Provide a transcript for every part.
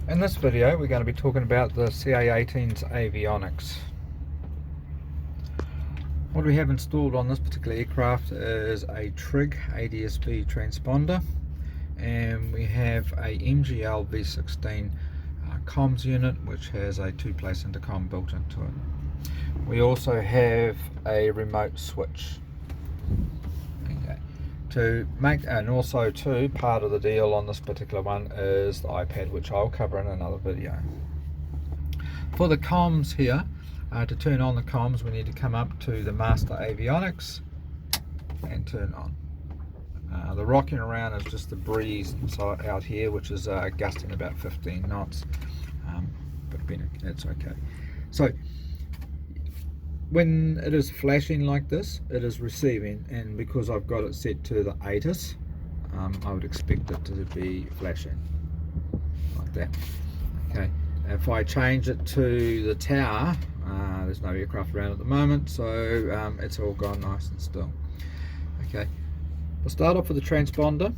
In this video we're going to be talking about the CA18's avionics. What we have installed on this particular aircraft is a TRIG ADSB transponder, and we have a MGL V16 comms unit which has a two-place intercom built into it. We also have a remote switch. And also too, part of the deal on this particular one is the iPad, which I'll cover in another video. For the comms here, to turn on the comms we need to come up to the master avionics and turn on. The rocking around is just the breeze inside out here, which is gusting about 15 knots, but it's okay. So when it is flashing like this, it is receiving, and because I've got it set to the ATIS, I would expect it to be flashing like that. Okay, if I change it to the tower, there's no aircraft around at the moment, so it's all gone nice and still. Okay, we'll start off with the transponder.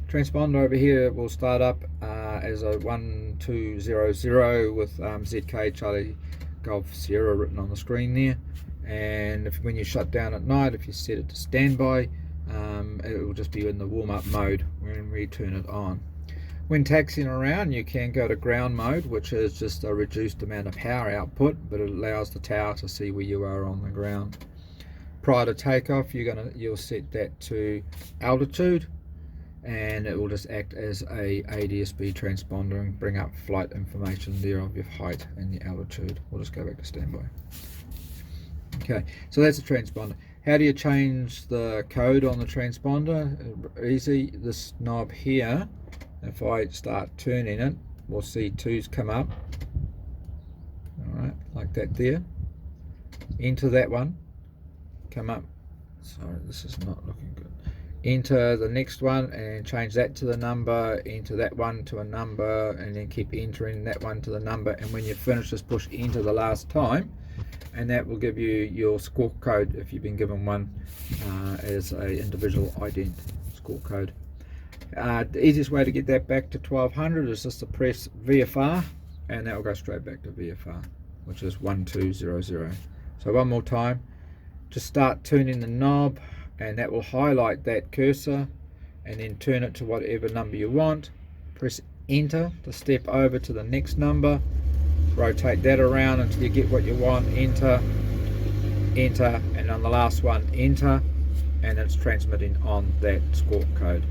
Transponder over here will start up as a 1200 with ZK Charlie Golf Sierra written on the screen there, and when you shut down at night, if you set it to standby, it will just be in the warm-up mode when we turn it on. When taxiing around, you can go to ground mode, which is just a reduced amount of power output, but it allows the tower to see where you are on the ground. Prior to takeoff, you'll set that to altitude, and it will just act as a ADSB transponder and bring up flight information there of your height and your altitude. We'll just go back to standby. Okay, so that's a transponder. How do you change the code on the transponder? Easy. This knob here, if I start turning it, we'll see 2's come up. Alright, like that there. Enter that one, come up. Sorry, this is not looking good. Enter the next one and change that to the number, enter that one to a number, and then keep entering that one to the number, and when you finish, just push enter the last time, and that will give you your squawk code if you've been given one as a individual ident squawk code. The easiest way to get that back to 1200 is just to press VFR, and that will go straight back to VFR, which is 1200. So one more time, just start turning the knob, and that will highlight that cursor, and then turn it to whatever number you want. Press enter to step over to the next number, rotate that around until you get what you want, enter, enter, and on the last one enter, and it's transmitting on that squawk code,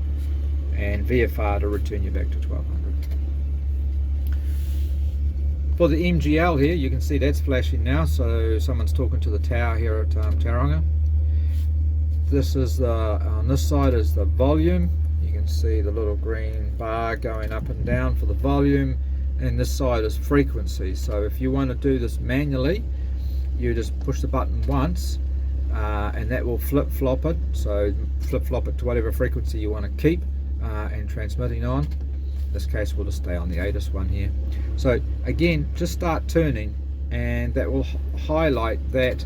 and VFR to return you back to 1200. For the MGL here, you can see that's flashing now, so someone's talking to the tower here at Tauranga. This is on this side is the volume. You can see the little green bar going up and down for the volume, and this side is frequency. So if you want to do this manually, you just push the button once, and that will flip-flop it. So flip-flop it to whatever frequency you want to keep and transmitting on. In this case, we'll just stay on the ATIS one here. So again, just start turning, and that will highlight that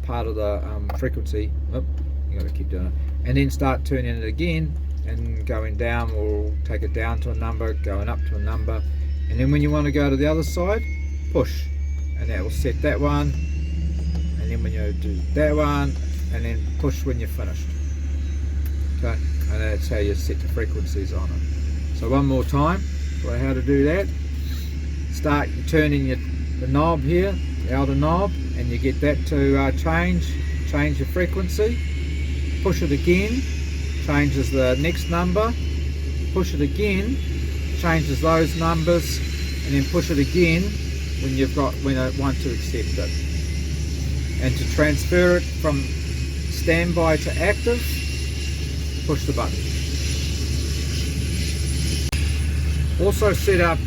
part of the frequency. Oh, you got to keep doing it, and then start turning it again, and going down will take it down to a number, going up to a number, and then when you want to go to the other side, push, and that will set that one, and then when you do that one, and then push when you're finished. Okay, and that's how you set the frequencies on it. So one more time for how to do that. Start turning the knob here, the outer knob, and you get that to change your frequency. Push it again, changes the next number. Push it again, changes those numbers, and then push it again when I want to accept it. And to transfer it from standby to active, push the button. Also set up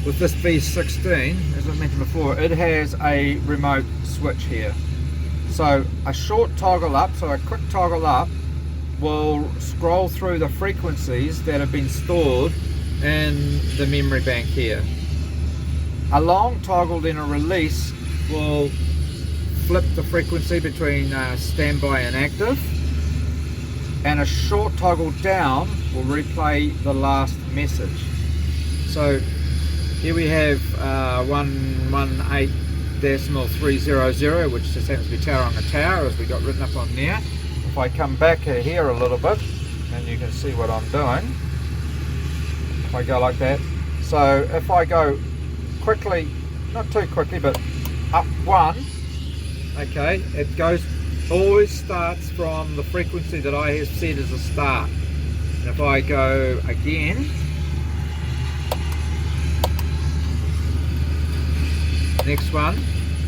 with this V16, as I mentioned before, it has a remote switch here. So a short toggle up, so a quick toggle up, will scroll through the frequencies that have been stored in the memory bank here. A long toggle, then a release, will flip the frequency between standby and active, and a short toggle down will replay the last message. So Here we have 118.300, which just happens to be tower on the tower, as we got written up on there. If I come back here a little bit, and you can see what I'm doing. If I go like that, so if I go quickly, not too quickly, but up one, okay, it always starts from the frequency that I have set as a start. And if I go again, next one,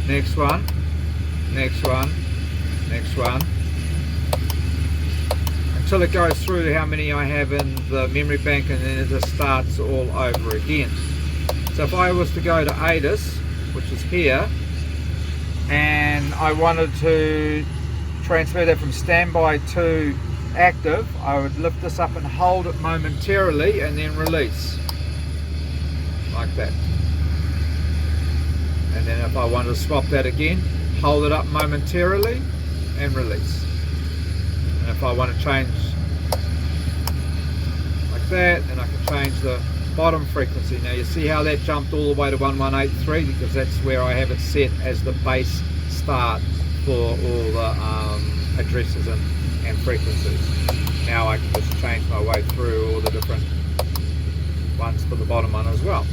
next one, next one, next one, until it goes through how many I have in the memory bank, and then it just starts all over again. So if I was to go to ATIS, which is here, and I wanted to transfer that from standby to active, I would lift this up and hold it momentarily and then release, like that. And then if I wanted to swap that again, hold it up momentarily and release. And if I want to change like that, then I can change the bottom frequency. Now you see how that jumped all the way to 1183, because that's where I have it set as the base start for all the addresses and frequencies. Now I can just change my way through all the different ones for the bottom one as well.